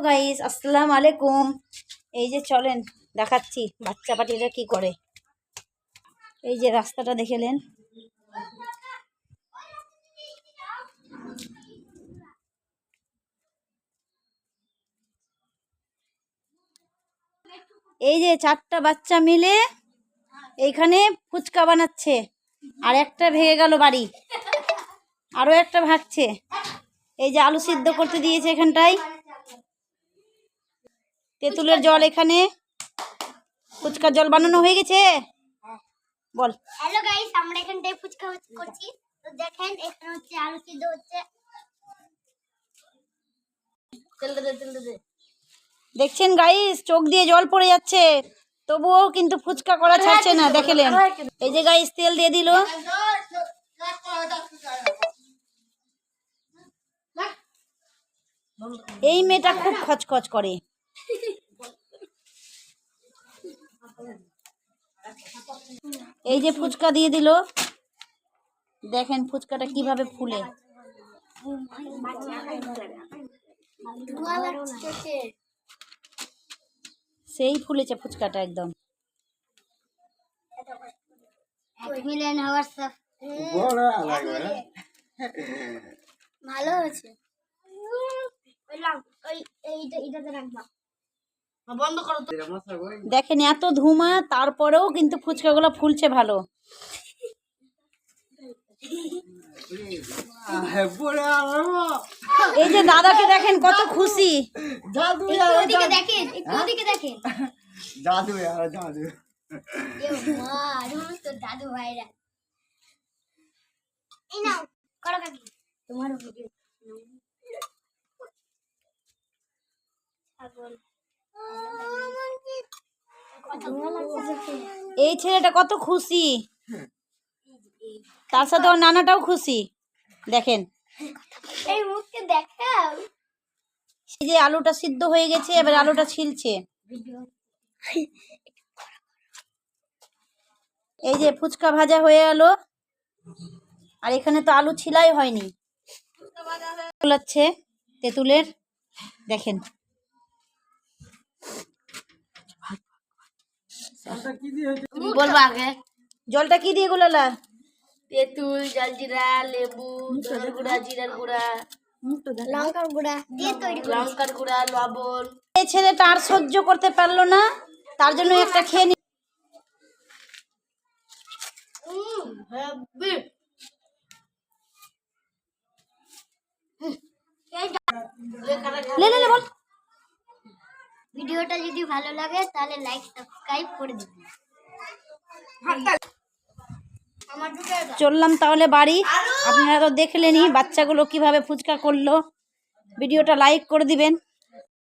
Guys, আসসালামু আলাইকুম। এই যে চলেন দেখাচ্ছি বাচ্চা পাটিরা কি করে। এই যে রাস্তাটা দেখেলেন, এই যে 4টা বাচ্চা মিলে এইখানে ফুচকা বানাচ্ছে। আর একটা ভেঙে গেল বাড়ি, আরো একটা ভাগছে। এই যে আলু সিদ্ধ করতে দিয়েছে এখানটায়, তেঁতুলের জল, এখানে ফুচকার জল বানানো হয়ে গেছে। বল। হ্যালো গাইস, আমরা এখানটায় ফুচকা করছি। তো দেখেন এখানে হচ্ছে আলু সিদ্ধ হচ্ছে। দেখছেন গাইস, চোখ দিয়ে জল পড়ে যাচ্ছে, তবুও কিন্তু ফুচকা করা ছাড়ছে না। দেখলেন, এই যে গাইস তেল দিয়ে দিল। এই মেয়েটা খুব খচখচ করে। এই যে ফুচকা দিয়ে দিল, দেখেন ফুচকাটা কিভাবে ফুলে। সেই ফুলেছে ফুচকাটা একদম। ভালো হয়েছে। দেখেন এত ধুমা, তারপরেও কিন্তু ফুচকাগুলো ফুলছে ভালো। এই যে দাদাকে দেখেন কত খুশি। দাদু ভাইরা এই নাও করো কাকি তোমার ভিডিও। এই ছেলেটা কত খুশি, তার সাথে ওর নানাটাও খুশি। দেখেন এই মুখকে দেখাও। এই যে আলুটা সিদ্ধ হয়ে গেছে, এবার আলুটা ছিলছে। এই যে ফুচকা ভাজা হয়ে গেল, আর এখানে তো আলু ছিলাই হয়নি, তেঁতুলের। দেখেন বলবো আগে জলটা কি দিয়ে গোলালা? তেঁতুল, জলজিরা, লেবু, ধনের গুঁড়া, জিরার গুঁড়া, লঙ্কার গুঁড়া দিয়ে তৈরি করি। লঙ্কার গুঁড়া, লবণ। এই ছেলেটা আর সহ্য করতে পারলো না, তার জন্য একটা খেয়ে নি। বল। ভিডিওটা যদি ভালো লাগে তাহলে লাইক সাবস্ক্রাইব করে দিবেন। চললাম তাহলে বাড়ি। আপনারা তো দেখলেনই বাচ্চাগুলো কিভাবে ফুচকা করলো। ভিডিওটা লাইক করে দিবেন।